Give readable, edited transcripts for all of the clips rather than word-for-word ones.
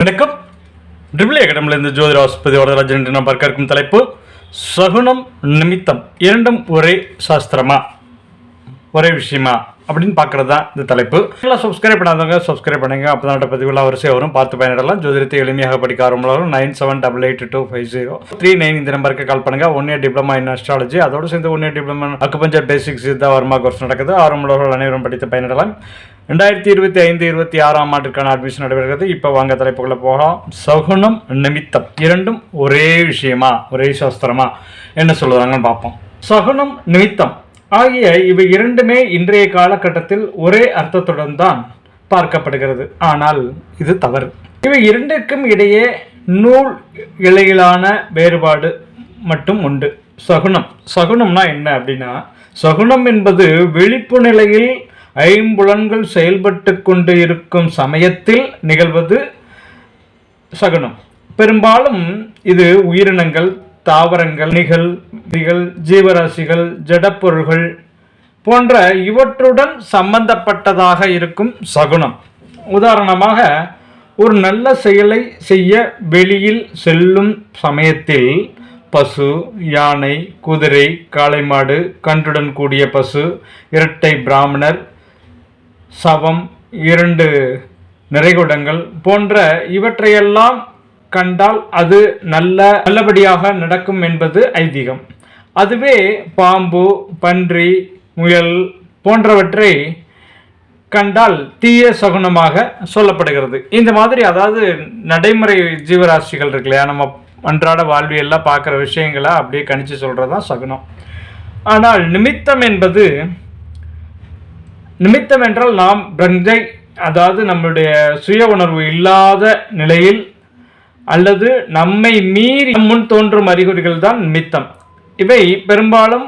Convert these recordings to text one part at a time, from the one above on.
வணக்கம். ட்ரிபிள் அகாடமியிலிருந்து ஜோதிட ஆஸ்பதி வரதராஜன் என்று நாம் பார்க்க இருக்கும் தலைப்பு சகுனம் நிமித்தம் இரண்டும் ஒரே சாஸ்திரமா, ஒரே விஷயமா அப்படின்னு பார்க்குறது தான் இந்த தலைப்பு. எல்லாம் சப்ஸ்கிரைப் பண்ணாதவங்க சப்ஸ்கிரைப் பண்ணுங்க. அப்போ தான் பதிவுலாம் வரிசையாக வரும், பார்த்து பயனிடலாம். ஜோதிடத்தை எளிமையாக படிக்க ஆரம்பம் 9788250339 இந்த நம்பருக்கு கால் பண்ணுங்கள். 1 இயர் டிப்ளமா இன் அஸ்ட்ராலஜி, அதோடு சேர்ந்து 1 இயர் டிப்ளமா அக்குபஞ்சர் பேசிக்ஸ் தான் வருமா கோர்ஸ் நடக்குது. ஆரம்பவர்கள் அனைவரும் படித்து பயனிடலாம். 2025-26 ஆண்டிற்கான அட்மிஷன் நடைபெறுகிறது. இப்போ வாங்க தலைப்புகளை போகலாம். சகுனம் நிமித்தம் இரண்டும் ஒரே விஷயமா, ஒரே சாஸ்திரமா, என்ன சொல்லுறாங்கன்னு பார்ப்போம். சகுனம் நிமித்தம் ஆகிய இவை இரண்டுமே இன்றைய காலகட்டத்தில் ஒரே அர்த்தத்துடன் தான் பார்க்கப்படுகிறது. ஆனால் இது தவறு. இவை இரண்டிற்கும் இடையே நூல் இழையிலான வேறுபாடு மட்டும் உண்டு. சகுனம்னா என்ன அப்படின்னா, சகுனம் என்பது விழிப்பு நிலையில் ஐம்புலன்கள் செயல்பட்டு கொண்டு இருக்கும் சமயத்தில் நிகழ்வது சகுனம். பெரும்பாலும் இது உயிரினங்கள், தாவரங்கள், ஜீவராசிகள், ஜடப்பொருள்கள் போன்ற இவற்றுடன் சம்பந்தப்பட்டதாக இருக்கும் சகுனம். உதாரணமாக, ஒரு நல்ல செயலை செய்ய வெளியில் செல்லும் சமயத்தில் பசு, யானை, குதிரை, காளை மாடு, கன்றுடன் கூடிய பசு, இரட்டை பிராமணர், சவம், 2 நிறைகுடங்கள் போன்ற இவற்றையெல்லாம் கண்டால் அது நல்லபடியாக நடக்கும் என்பது ஐதீகம். அதுவே பாம்பு, பன்றி, முயல் போன்றவற்றை கண்டால் தீய சகுனமாக சொல்லப்படுகிறது. இந்த மாதிரி அதாவது நடைமுறை ஜீவராசிகள் இருக்கு இல்லையா, நம்ம அன்றாட வாழ்வியெல்லாம் பார்க்குற விஷயங்களை அப்படியே கணிச்சு சொல்கிறது தான் சகுனம். ஆனால் நிமித்தம் என்றால் நாம் பிரஞ்சை, அதாவது நம்முடைய சுய உணர்வு இல்லாத நிலையில் அல்லது நம்மை மீறி முன் தோன்றும் அறிகுறிகள் தான் நிமித்தம். இவை பெரும்பாலும்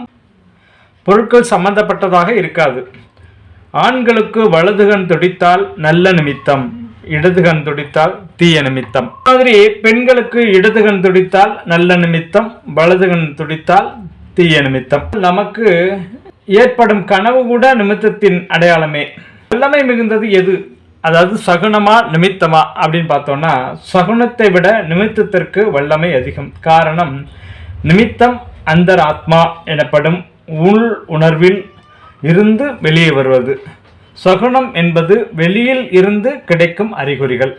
பொருட்கள் சம்பந்தப்பட்டதாக இருக்காது. ஆண்களுக்கு வலதுகண் துடித்தால் நல்ல நிமித்தம், இடதுகண் துடித்தால் தீய நிமித்தம். மாதிரி பெண்களுக்கு இடதுகண் துடித்தால் நல்ல நிமித்தம், வலதுகண் துடித்தால் தீய நிமித்தம். நமக்கு ஏற்படும் கனவு கூட நிமித்தத்தின் அடையாளமே. வல்லமை மிகுந்தது எது, அதாவது சகுனமா நிமித்தமா அப்படின்னு பார்த்தோம்னா, சகுனத்தை விட நிமித்தத்திற்கு வல்லமை அதிகம். காரணம், நிமித்தம் அந்தர் ஆத்மா எனப்படும் உள் உணர்வில் இருந்து வெளியே வருவது. சகுனம் என்பது வெளியில் இருந்து கிடைக்கும் அறிகுறிகள்.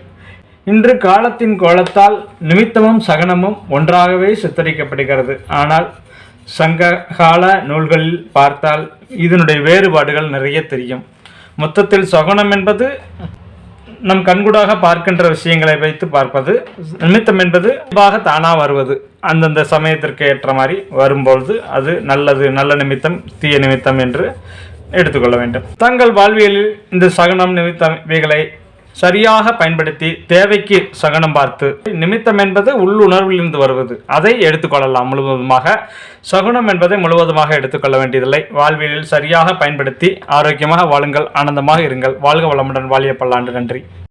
இன்று காலத்தின் கோலத்தால் நிமித்தமும் சகுனமும் ஒன்றாகவே சித்தரிக்கப்படுகிறது. ஆனால் சங்ககால நூல்களில் பார்த்தால் இதனுடைய வேறுபாடுகள் நிறைய தெரியும். மொத்தத்தில் சகுனம் என்பது நம் கண்கூடாக பார்க்கின்ற விஷயங்களை வைத்து பார்ப்பது. நிமித்தம் என்பது தானாக வருவது, அந்தந்த சமயத்திற்கு ஏற்ற மாதிரி வரும்பொழுது அது நல்ல நிமித்தம், தீய நிமித்தம் என்று எடுத்துக்கொள்ள வேண்டும். தங்கள் வாழ்வியலில் இந்த சகுனம், நிமித்தம் இவைகளை சரியாக பயன்படுத்தி தேவைக்கு சகுனம் பார்த்து, நிமித்தம் என்பது உள்ளுணர்விலிருந்து வருவது, அதை எடுத்துக்கொள்ளலாம் முழுவதுமாக. சகுனம் என்பதை முழுவதுமாக எடுத்துக்கொள்ள வேண்டியதில்லை. வாழ்வியலில் சரியாக பயன்படுத்தி ஆரோக்கியமாக வாழுங்கள், ஆனந்தமாக இருங்கள். வாழ்க வளமுடன், வாழிய பல்லாண்டு. நன்றி.